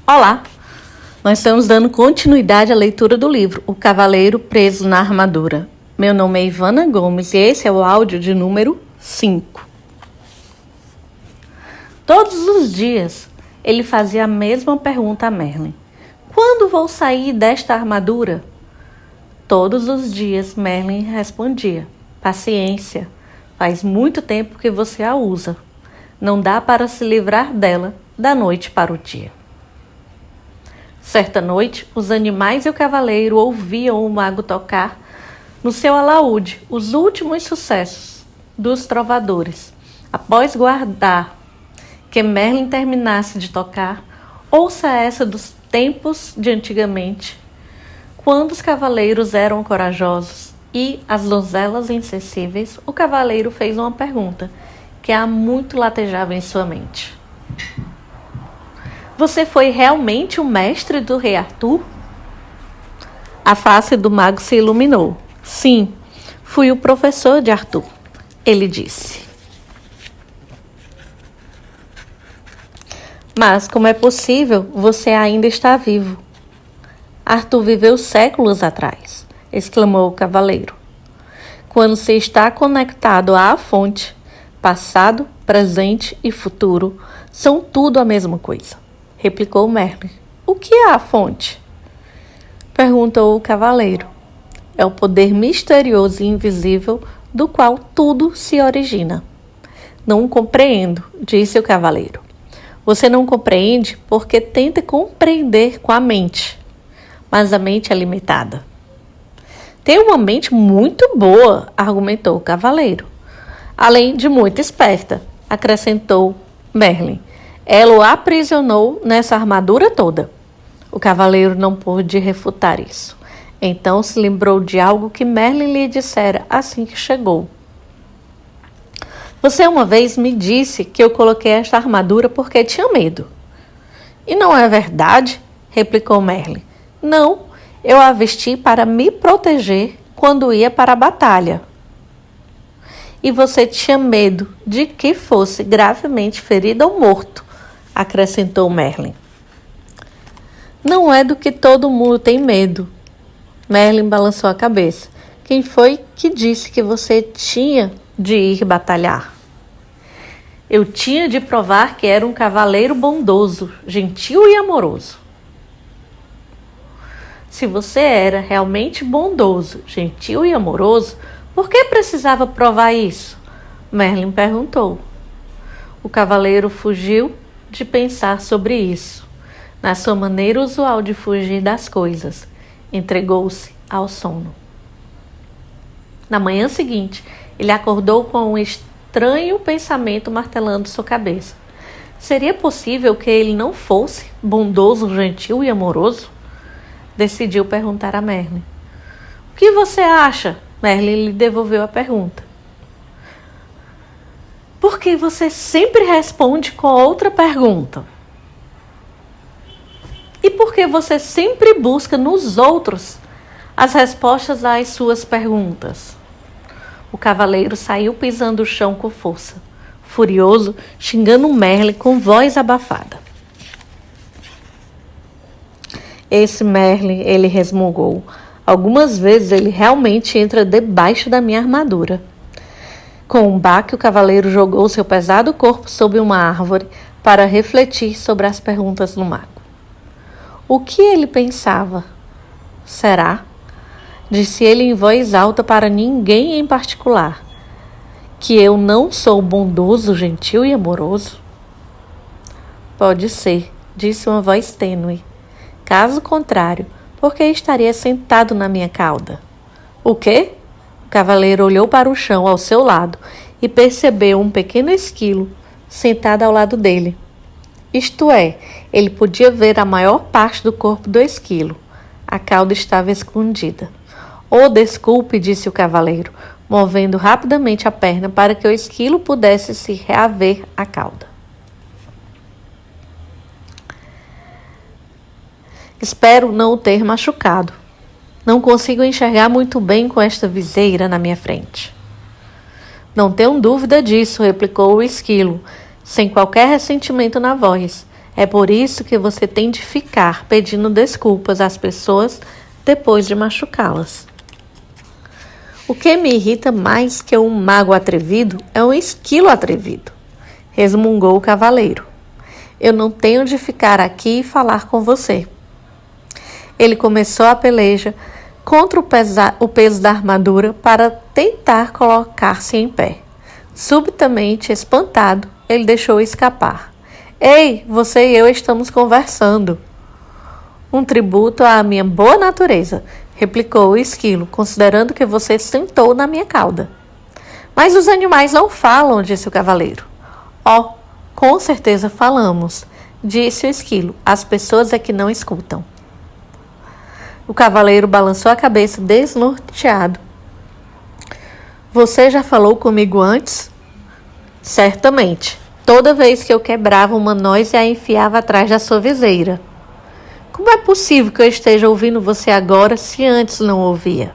Olá! Nós estamos dando continuidade à leitura do livro O Cavaleiro Preso na Armadura. Meu nome é Ivana Gomes e esse é o áudio de número 5. Todos os dias ele fazia a mesma pergunta a Merlin. Quando vou sair desta armadura? Todos os dias Merlin respondia. Paciência, faz muito tempo que você a usa. Não dá para se livrar dela da noite para o dia. Certa noite, os animais e o cavaleiro ouviam o mago tocar no seu alaúde os últimos sucessos dos trovadores. Após guardar que Merlin terminasse de tocar, ouça essa dos tempos de antigamente, quando os cavaleiros eram corajosos e as donzelas insensíveis, o cavaleiro fez uma pergunta que há muito latejava em sua mente. Você foi realmente o mestre do rei Arthur? A face do mago se iluminou. Sim, fui o professor de Arthur, ele disse. Mas como é possível você ainda estar vivo? Arthur viveu séculos atrás, exclamou o cavaleiro. Quando se está conectado à fonte, passado, presente e futuro são tudo a mesma coisa. Replicou Merlin. O que é a fonte? Perguntou o cavaleiro. É o poder misterioso e invisível do qual tudo se origina. Não compreendo, disse o cavaleiro. Você não compreende porque tenta compreender com a mente, mas a mente é limitada. Tenho uma mente muito boa, argumentou o cavaleiro. Além de muito esperta, acrescentou Merlin. Ela o aprisionou nessa armadura toda. O cavaleiro não pôde refutar isso. Então se lembrou de algo que Merlin lhe dissera assim que chegou. Você uma vez me disse que eu coloquei esta armadura porque tinha medo. E não é verdade? Replicou Merlin. Não, eu a vesti para me proteger quando ia para a batalha. E você tinha medo de que fosse gravemente ferido ou morto, acrescentou Merlin. Não é do que todo mundo tem medo. Merlin balançou a cabeça. Quem foi que disse que você tinha de ir batalhar? Eu tinha de provar que era um cavaleiro bondoso, gentil e amoroso. Se você era realmente bondoso, gentil e amoroso, por que precisava provar isso? Merlin perguntou. O cavaleiro fugiu de pensar sobre isso, na sua maneira usual de fugir das coisas. Entregou-se ao sono. Na manhã seguinte, ele acordou com um estranho pensamento martelando sua cabeça. Seria possível que ele não fosse bondoso, gentil e amoroso? Decidiu perguntar a Merlin. O que você acha? Merlin lhe devolveu a pergunta. Por que você sempre responde com outra pergunta? E por que você sempre busca nos outros as respostas às suas perguntas? O cavaleiro saiu pisando o chão com força, furioso, xingando Merlin com voz abafada. Esse Merlin, ele resmungou. Algumas vezes ele realmente entra debaixo da minha armadura. Com um baque, o cavaleiro jogou seu pesado corpo sob uma árvore para refletir sobre as perguntas do mago. O que ele pensava? Será? Disse ele em voz alta para ninguém em particular. Que eu não sou bondoso, gentil e amoroso? Pode ser, disse uma voz tênue. Caso contrário, por que estaria sentado na minha cauda? O quê? O cavaleiro olhou para o chão ao seu lado e percebeu um pequeno esquilo sentado ao lado dele. Isto é, ele podia ver a maior parte do corpo do esquilo. A cauda estava escondida. Oh, desculpe, disse o cavaleiro, movendo rapidamente a perna para que o esquilo pudesse se reaver à cauda. Espero não o ter machucado. Não consigo enxergar muito bem com esta viseira na minha frente. Não tenho dúvida disso, replicou o esquilo, sem qualquer ressentimento na voz. É por isso que você tem de ficar pedindo desculpas às pessoas depois de machucá-las. O que me irrita mais que um mago atrevido é um esquilo atrevido, resmungou o cavaleiro. Eu não tenho de ficar aqui e falar com você. Ele começou a peleja contra o peso da armadura para tentar colocar-se em pé. Subitamente, espantado, ele deixou escapar. Ei, você e eu estamos conversando. Um tributo à minha boa natureza, replicou o esquilo, considerando que você sentou na minha cauda. Mas os animais não falam, disse o cavaleiro. Oh, com certeza falamos, disse o esquilo. As pessoas é que não escutam. O cavaleiro balançou a cabeça desnorteado. Você já falou comigo antes? Certamente. Toda vez que eu quebrava uma noz e a enfiava atrás da sua viseira. Como é possível que eu esteja ouvindo você agora se antes não ouvia?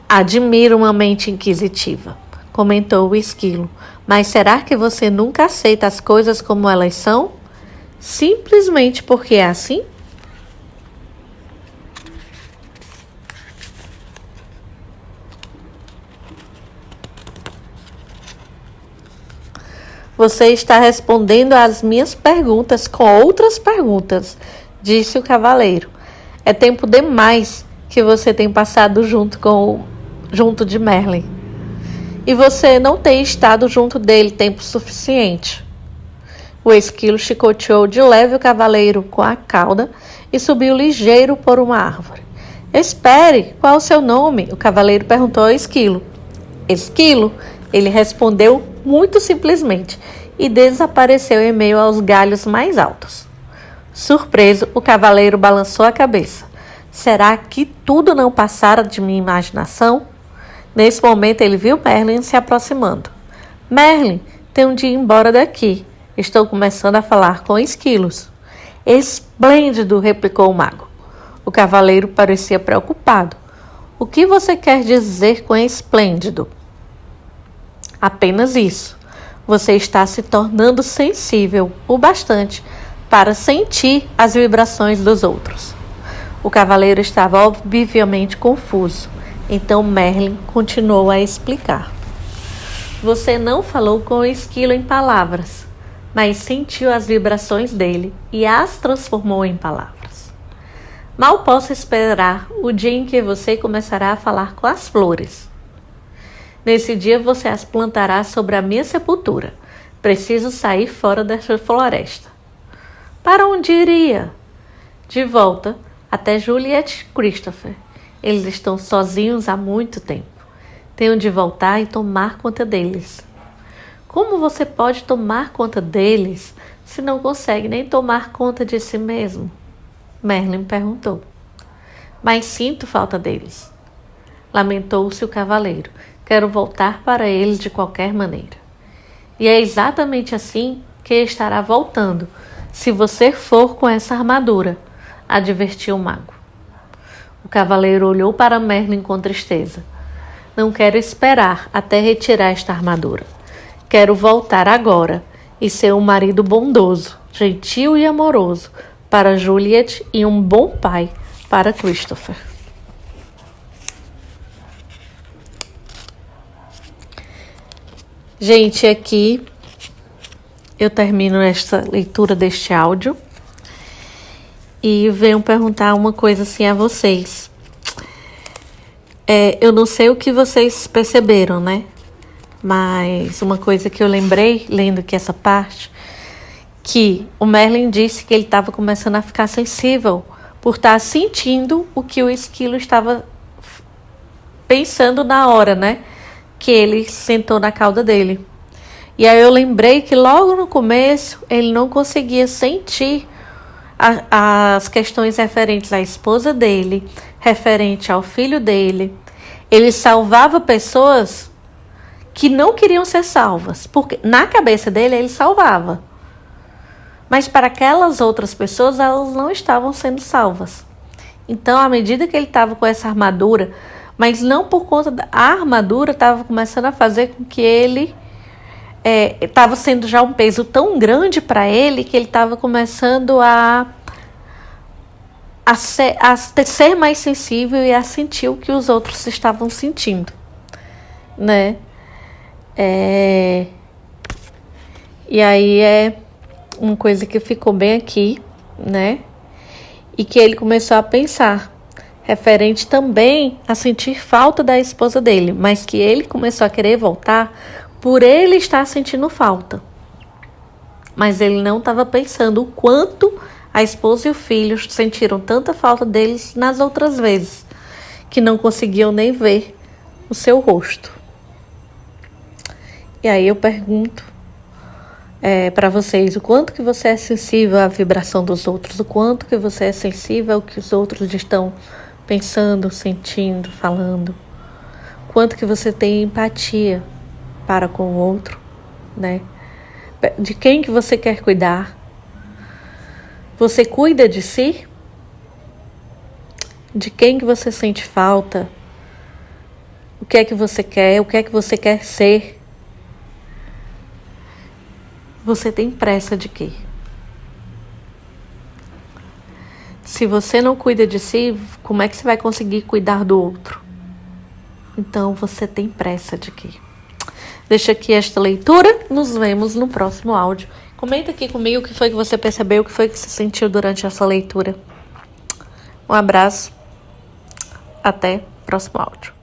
Admiro uma mente inquisitiva, comentou o esquilo. Mas será que você nunca aceita as coisas como elas são? Simplesmente porque é assim? Você está respondendo às minhas perguntas com outras perguntas, disse o cavaleiro. É tempo demais que você tem passado junto de Merlin. E você não tem estado junto dele tempo suficiente. O esquilo chicoteou de leve o cavaleiro com a cauda e subiu ligeiro por uma árvore. Espere, qual o seu nome? O cavaleiro perguntou ao esquilo. Esquilo, ele respondeu muito simplesmente e desapareceu em meio aos galhos mais altos. Surpreso, o cavaleiro balançou a cabeça. Será que tudo não passara de minha imaginação? Nesse momento ele viu Merlin se aproximando. Merlin, tenho de ir embora daqui. Estou começando a falar com esquilos. Esplêndido, replicou o mago. O cavaleiro parecia preocupado. O que você quer dizer com esplêndido? Apenas isso. Você está se tornando sensível o bastante para sentir as vibrações dos outros. O cavaleiro estava obviamente confuso. Então Merlin continuou a explicar. Você não falou com o esquilo em palavras, mas sentiu as vibrações dele e as transformou em palavras. Mal posso esperar o dia em que você começará a falar com as flores. Nesse dia você as plantará sobre a minha sepultura. Preciso sair fora desta floresta. Para onde iria? De volta até Juliet e Christopher. Eles estão sozinhos há muito tempo. Tenho de voltar e tomar conta deles. Como você pode tomar conta deles se não consegue nem tomar conta de si mesmo? Merlin perguntou. Mas sinto falta deles. Lamentou-se o cavaleiro. Quero voltar para eles de qualquer maneira. E é exatamente assim que estará voltando, se você for com essa armadura, advertiu o mago. O cavaleiro olhou para Merlin com tristeza. Não quero esperar até retirar esta armadura. Quero voltar agora e ser um marido bondoso, gentil e amoroso para Juliet e um bom pai para Christopher. Gente, aqui eu termino esta leitura deste áudio e venho perguntar uma coisa assim a vocês. Eu não sei o que vocês perceberam, né? Mas uma coisa que eu lembrei, lendo aqui essa parte, que o Merlin disse que ele estava começando a ficar sensível por estar sentindo o que o esquilo estava pensando na hora, né? Que ele sentou na cauda dele. E aí eu lembrei que logo no começo ele não conseguia sentir as questões referentes à esposa dele, referente ao filho dele. Ele salvava pessoas que não queriam ser salvas, porque na cabeça dele ele salvava. Mas para aquelas outras pessoas, elas não estavam sendo salvas. Então, à medida que ele estava com essa armadura, mas não por conta da armadura, estava começando a fazer com que ele estava sendo já um peso tão grande para ele que ele estava começando a ser mais sensível e a sentir o que os outros estavam sentindo, né? E aí é uma coisa que ficou bem aqui, né? E que ele começou a pensar, referente também a sentir falta da esposa dele, mas que ele começou a querer voltar por ele estar sentindo falta. Mas ele não estava pensando o quanto a esposa e o filho sentiram tanta falta deles nas outras vezes, que não conseguiam nem ver o seu rosto. E aí eu pergunto para vocês, o quanto que você é sensível à vibração dos outros, o quanto que você é sensível ao que os outros estão pensando, sentindo, falando, o quanto que você tem empatia para com o outro, né? De quem que você quer cuidar? Você cuida de si? De quem que você sente falta? O que é que você quer? O que é que você quer ser? Você tem pressa de quê? Se você não cuida de si, como é que você vai conseguir cuidar do outro? Então, você tem pressa de quê? Deixa aqui esta leitura, nos vemos no próximo áudio. Comenta aqui comigo o que foi que você percebeu, o que foi que você sentiu durante essa leitura. Um abraço, até o próximo áudio.